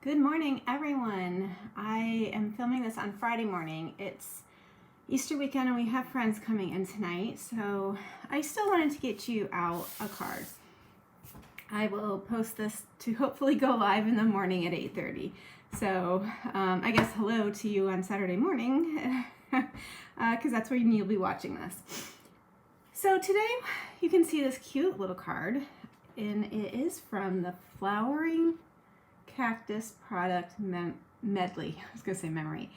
Good morning, everyone. I am filming this on Friday morning. It's Easter weekend and we have friends coming in tonight, so I still wanted to get you out a card. I will post this to hopefully go live in the morning at 8:30. So I guess hello to you on Saturday morning, because that's when you'll be watching this. So today you can see this cute little card, and it is from the Flowering Cactus Product Medley. I was going to say memory.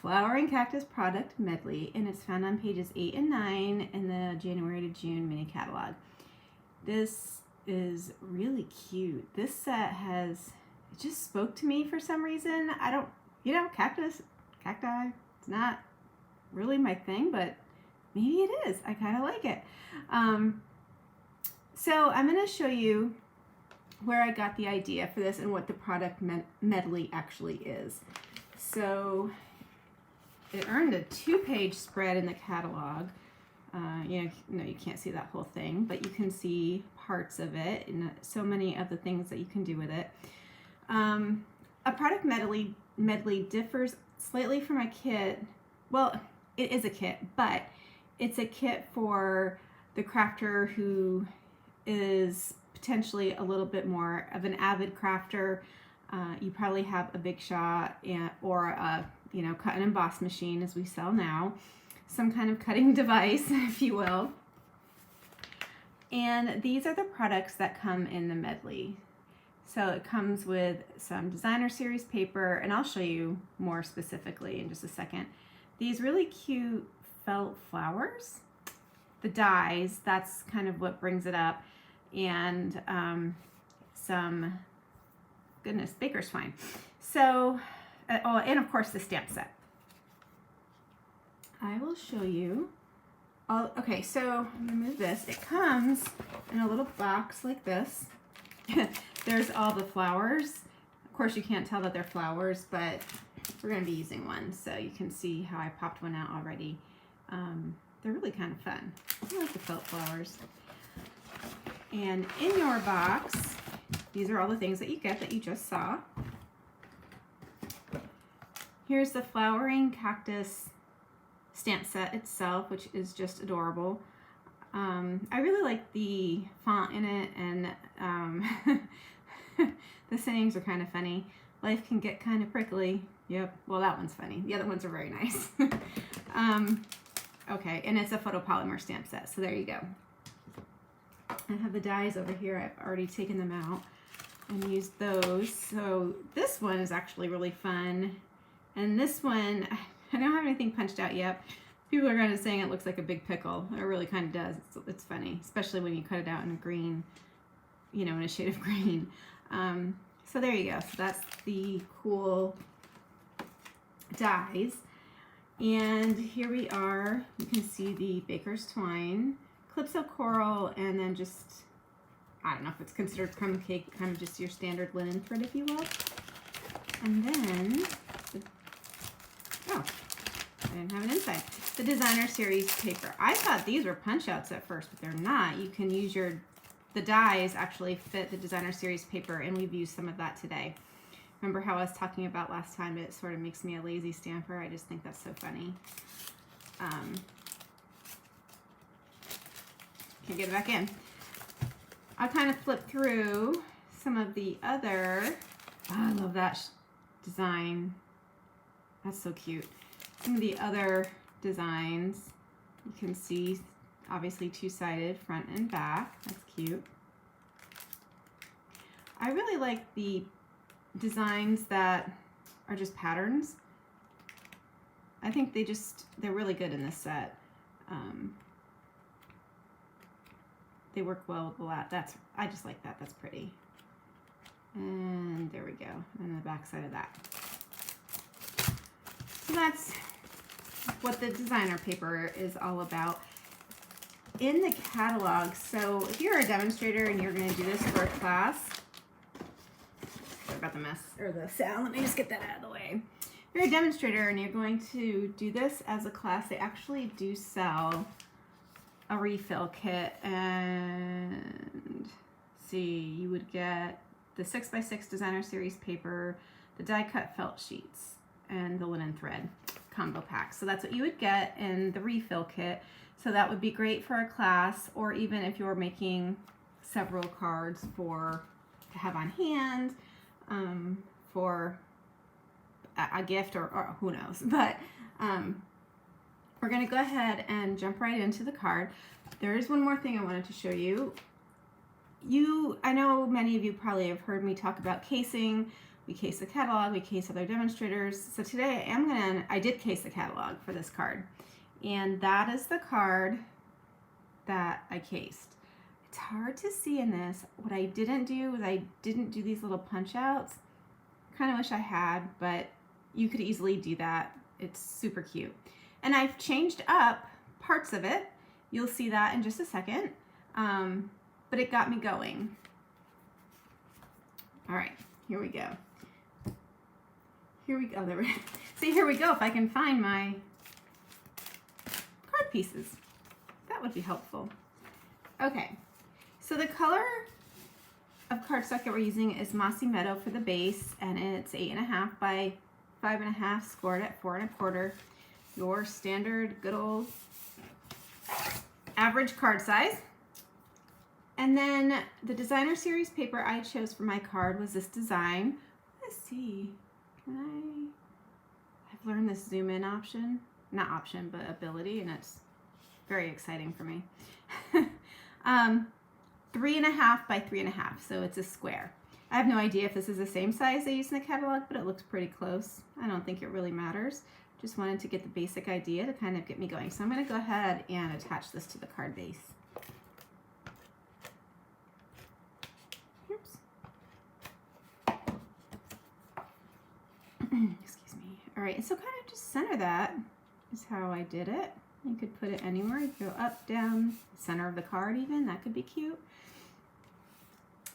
Flowering Cactus Product Medley, and it's found on pages 8 and 9 in the January to June mini catalog. This is really cute. This set it just spoke to me for some reason. I don't, cacti, it's not really my thing, but maybe it is. I kind of like it. So I'm going to show you where I got the idea for this and what the product medley actually is. So it earned a 2-page spread in the catalog. You can't see that whole thing, but you can see parts of it and so many of the things that you can do with it. A product medley differs slightly from a kit. Well, it is a kit, but it's a kit for the crafter who is potentially a little bit more of an avid crafter. You probably have a Big Shot or a cut and emboss machine, as we sell now, some kind of cutting device, if you will. And these are the products that come in the medley. So it comes with some designer series paper, and I'll show you more specifically in just a second. These really cute felt flowers, the dies, that's kind of what brings it up, and some, baker's twine. So, and of course the stamp set. I will show you. Okay, so I'm gonna move this. It comes in a little box like this. There's all the flowers. Of course you can't tell that they're flowers, but we're gonna be using one, so you can see how I popped one out already. They're really kind of fun. I like the felt flowers. And in your box, these are all the things that you get that you just saw. Here's the Flowering Cactus stamp set itself, which is just adorable. I really like the font in it, and the sayings are kind of funny. Life can get kind of prickly. Yep, well that one's funny. The other ones are very nice. Okay, and it's a photopolymer stamp set, so there you go. I have the dies over here. I've already taken them out and used those. So this one is actually really fun. And this one, I don't have anything punched out yet. People are kind of saying it looks like a big pickle. It really kind of does. It's funny, especially when you cut it out in a green, in a shade of green. So there you go. So that's the cool dies. And here we are. You can see the baker's twine, Calypso coral, and then just, I don't know if it's considered crumb cake, kind of just your standard linen thread, if you will. And then, I didn't have an inside. The designer series paper. I thought these were punch outs at first, but they're not. You can use the dies actually fit the designer series paper, and we've used some of that today. Remember how I was talking about last time, it sort of makes me a lazy stamper. I just think that's so funny. Can't get it back in. I'll kind of flip through some of the other, I love that design. That's so cute. Some of the other designs, you can see obviously two-sided, front and back. That's cute. I really like the designs that are just patterns. I think they're really good in this set. They work well with the I just like that. That's pretty. And there we go. And the back side of that. So that's what the designer paper is all about. In the catalog, so if you're a demonstrator and you're going to do this for a class, sorry about the mess or the sound, let me just get that out of the way. If you're a demonstrator and you're going to do this as a class, they actually do sell a refill kit, and see, you would get the 6x6 designer series paper, the die cut felt sheets and the linen thread combo pack. So that's what you would get in the refill kit. So that would be great for a class, or even if you're making several cards to have on hand, for a gift or who knows. But we're gonna go ahead and jump right into the card. There is one more thing I wanted to show you. I know many of you probably have heard me talk about casing. We case the catalog, we case other demonstrators. So today I did case the catalog for this card. And that is the card that I cased. It's hard to see in this. What I didn't do was I didn't do these little punch outs. Kind of wish I had, but you could easily do that. It's super cute. And I've changed up parts of it. You'll see that in just a second. But it got me going. All right, here we go. Here we go. See, here we go. If I can find my card pieces, that would be helpful. Okay, so the color of cardstock that we're using is Mossy Meadow for the base, and it's 8.5 by 5.5, scored at 4 1/4. Your standard, good old average card size. And then the designer series paper I chose for my card was this design. Let's see. I've learned this zoom in option, not option, but ability, and it's very exciting for me. 3.5 by 3.5, so it's a square. I have no idea if this is the same size they use in the catalog, but it looks pretty close. I don't think it really matters. Just wanted to get the basic idea to kind of get me going. So I'm going to go ahead and attach this to the card base. Excuse me. All right, and so kind of just center that is how I did it. You could put it anywhere. You could go up, down, center of the card even. That could be cute.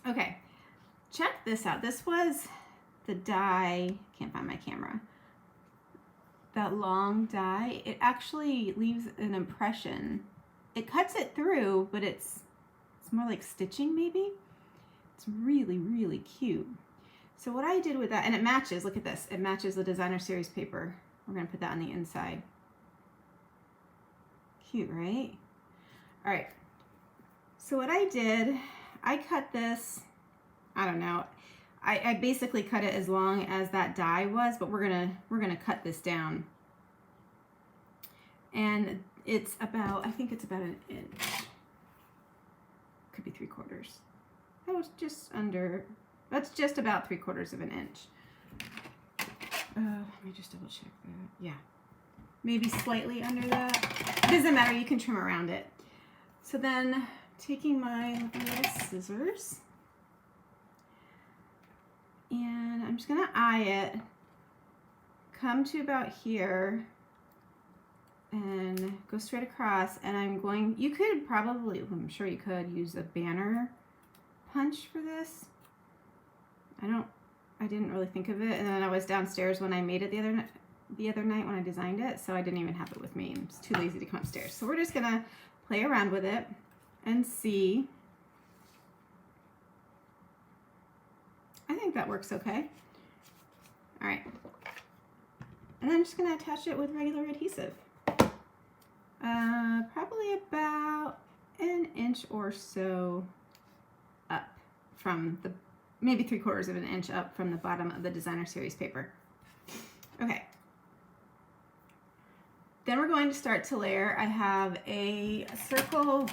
Okay, check this out. This was the die. Can't find my camera. That long die. It actually leaves an impression. It cuts it through, but it's more like stitching maybe. It's really, really cute. So what I did with that, and it matches, look at this, it matches the designer series paper. We're gonna put that on the inside. Cute, right? All right, so what I did, I cut this, I don't know, I basically cut it as long as that die was, but we're gonna cut this down. And it's about, I think it's about an inch. Could be 3/4. That was just under, that's just about 3/4 of an inch. Let me just double check that. Yeah, maybe slightly under that. It doesn't matter, you can trim around it. So then taking my little scissors, and I'm just gonna eye it, come to about here, and go straight across, and I'm going, you could probably, I'm sure you could use a banner punch for this. I didn't really think of it, and then I was downstairs when I made it the other night when I designed it, so I didn't even have it with me. I'm just too lazy to come upstairs. So we're just gonna play around with it and see. I think that works okay. All right, and then I'm just gonna attach it with regular adhesive. Probably about an inch or so up from the, maybe 3/4 of an inch up from the bottom of the designer series paper. Okay. Then we're going to start to layer. I have a circle,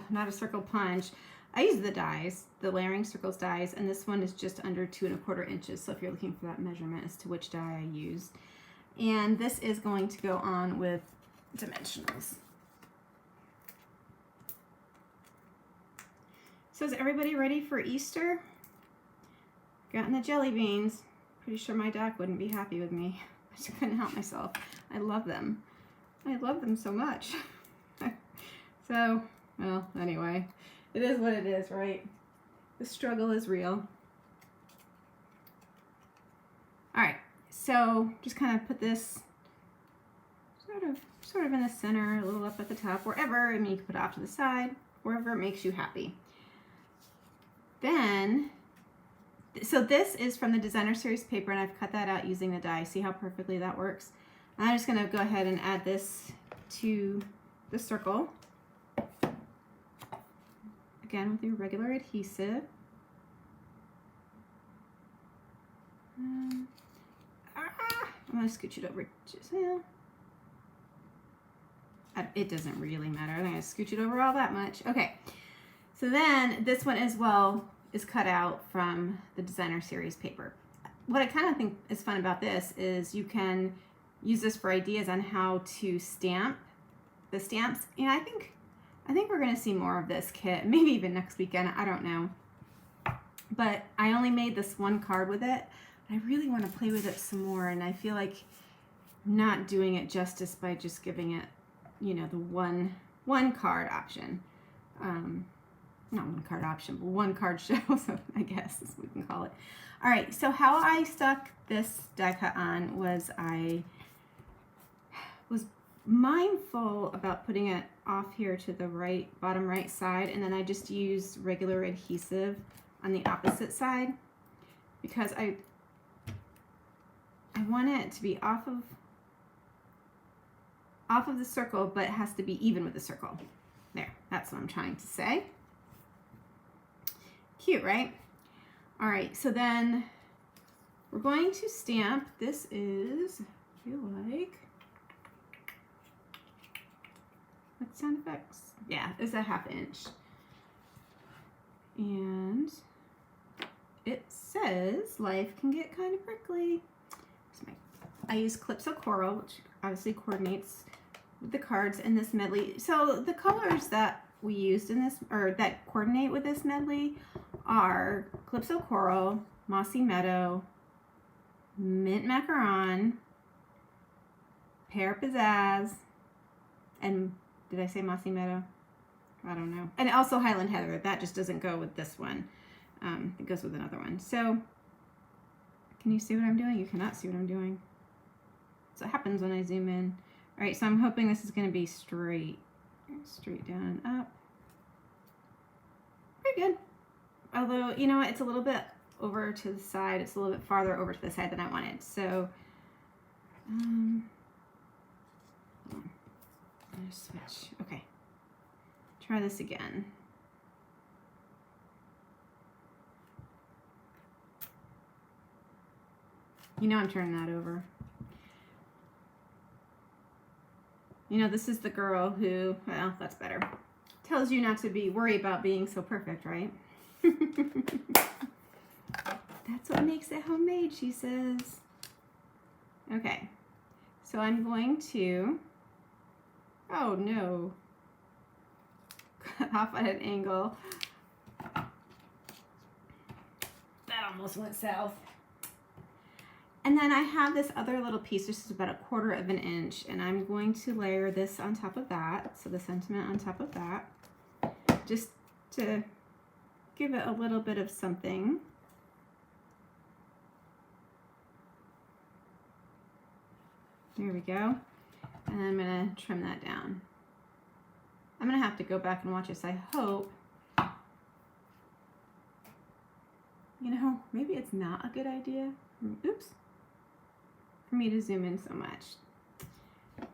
not a circle punch. I use the dies, the layering circles dies, and this one is just under 2 1/4 inches. So if you're looking for that measurement as to which die I used. And this is going to go on with dimensionals. So is everybody ready for Easter? Gotten the jelly beans. Pretty sure my doc wouldn't be happy with me. I just couldn't help myself. I love them. I love them so much. So, well, anyway, it is what it is, right? The struggle is real. All right, so just kind of put this sort of in the center, a little up at the top, wherever. I mean, you can put it off to the side, wherever it makes you happy. Then So this is from the Designer Series paper, and I've cut that out using the die. See how perfectly that works? And I'm just going to go ahead and add this to the circle. Again, with your regular adhesive. I'm going to scooch it over just, it doesn't really matter. I'm going to scooch it over all that much. Okay, so then this one as well is cut out from the Designer Series paper. What I kind of think is fun about this is you can use this for ideas on how to stamp the stamps. You know, I think we're going to see more of this kit, maybe even next weekend. I don't know. But I only made this one card with it. I really want to play with it some more, and I feel like not doing it justice by just giving it, you know, the one card option. Not one card option, but one card show, so I guess is what we can call it. All right, so how I stuck this die cut on was I was mindful about putting it off here to the right, bottom right side, and then I just used regular adhesive on the opposite side because I want it to be off of the circle, but it has to be even with the circle. There, that's what I'm trying to say. Cute, right? All right, so then we're going to stamp. This is, I feel like, what sound effects? Yeah, it's a 1/2 inch. And it says life can get kind of prickly. I use Calypso Coral, which obviously coordinates with the cards in this medley. So the colors that we used in this, or that coordinate with this medley, are Calypso Coral, Mossy Meadow, Mint Macaron, Pear Pizzazz, and did I say Mossy Meadow? I don't know. And also Highland Heather. That just doesn't go with this one. It goes with another one. So, can you see what I'm doing? You cannot see what I'm doing. So it happens when I zoom in. All right, so I'm hoping this is going to be straight down and up. Pretty good. Although, you know what, it's a little bit over to the side. It's a little bit farther over to the side than I wanted. So, I'm gonna switch. Okay. Try this again. You know I'm turning that over. You know, this is the girl who, well, that's better, tells you not to worry about being so perfect, right? That's what makes it homemade, she says. Okay, so I'm going to, oh no, cut off at an angle. That almost went south. And then I have this other little piece, this is about 1/4 inch, and I'm going to layer this on top of that, so the sentiment on top of that, just to give it a little bit of something. There we go. And I'm gonna trim that down. I'm gonna have to go back and watch this, I hope. You know, maybe it's not a good idea. Oops. For me to zoom in so much.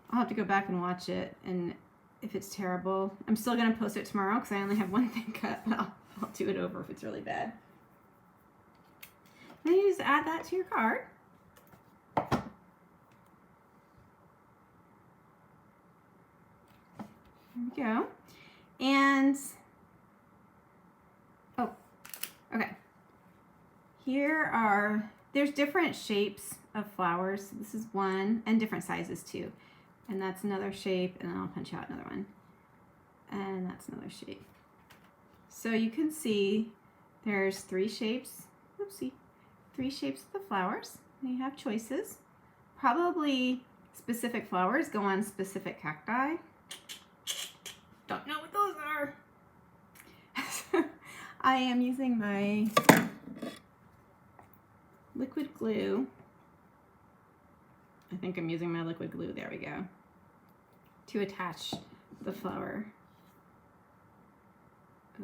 I'll have to go back and watch it, and if it's terrible, I'm still gonna post it tomorrow because I only have one thing cut, but I'll do it over if it's really bad. Then you just add that to your card. There we go. And, oh, okay. There's different shapes of flowers. This is one, and different sizes too. And that's another shape, and then I'll punch out another one. And that's another shape. So you can see there's 3 shapes. Oopsie. 3 shapes of the flowers. And you have choices. Probably specific flowers go on specific cacti. Don't know what those are. I am using my liquid glue. I think I'm using my liquid glue, there we go, to attach the flower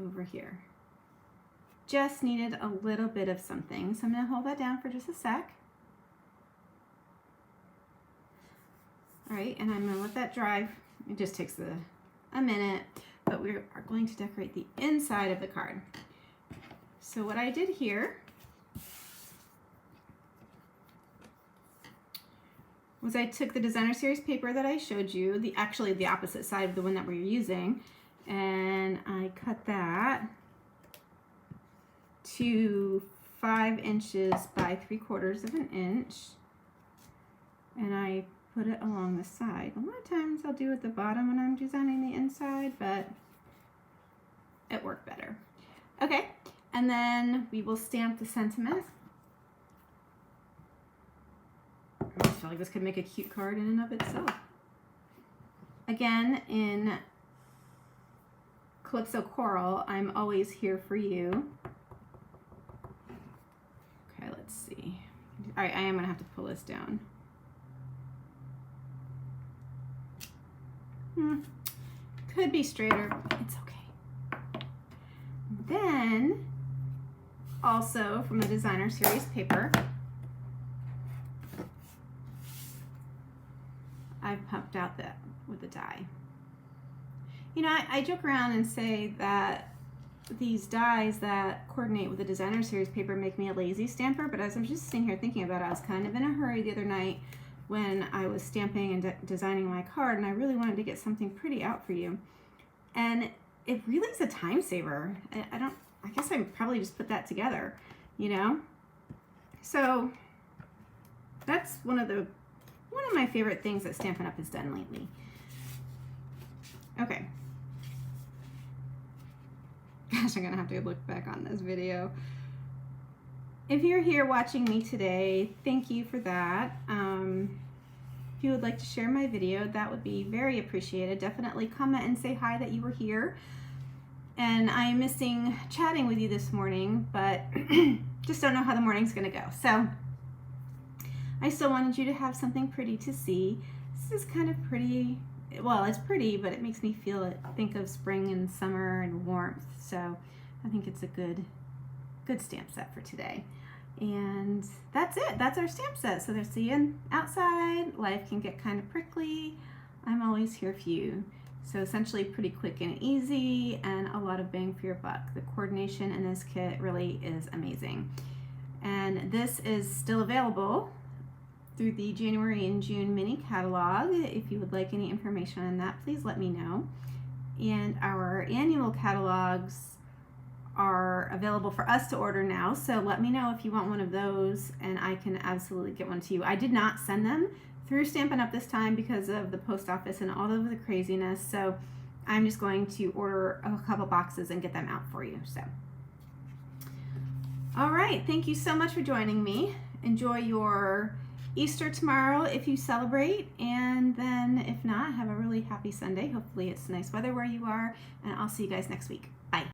over here. just needed a little bit of something. So I'm going to hold that down for just a sec. All right, and I'm going to let that dry. It just takes a minute, but we are going to decorate the inside of the card. So what I did here was I took the Designer Series paper that I showed you, actually the opposite side of the one that we're using, and I cut that to 5 inches by 3/4 of an inch, and I put it along the side. A lot of times I'll do it at the bottom when I'm designing the inside, but it worked better. Okay, and then we will stamp the sentiment. I just feel like this could make a cute card in and of itself. Again, in Calypso Coral, I'm always here for you. Okay, let's see. All right, I am gonna have to pull this down. Could be straighter, but it's okay. Then, also from the Designer Series paper, I've pumped out that with the die. You know, I joke around and say that these dies that coordinate with the Designer Series paper make me a lazy stamper, but as I'm just sitting here thinking about it, I was kind of in a hurry the other night when I was stamping and designing my card, and I really wanted to get something pretty out for you. And it really is a time saver. I guess I probably just put that together, you know? So that's one of my favorite things that Stampin' Up! Has done lately. Okay. Gosh, I'm gonna have to look back on this video. If you're here watching me today, thank you for that. If you would like to share my video, that would be very appreciated. Definitely comment and say hi that you were here. And I am missing chatting with you this morning, but just don't know how the morning's gonna go. So I still wanted you to have something pretty to see. This is kind of pretty. Well, it's pretty, but it makes me think of spring and summer and warmth. So I think it's a good stamp set for today. And that's it. That's our stamp set. So there's the outside. Life can get kind of prickly. I'm always here for you. So essentially pretty quick and easy and a lot of bang for your buck. The coordination in this kit really is amazing. And this is still available through the January and June mini catalog. If you would like any information on that, please let me know. And our annual catalogs are available for us to order now, so let me know if you want one of those and I can absolutely get one to you. I did not send them through Stampin' Up! This time because of the post office and all of the craziness, so I'm just going to order a couple boxes and get them out for you. So, all right, thank you so much for joining me. Enjoy your Easter tomorrow if you celebrate, and then if not, have a really happy Sunday. Hopefully it's nice weather where you are, and I'll see you guys next week. Bye.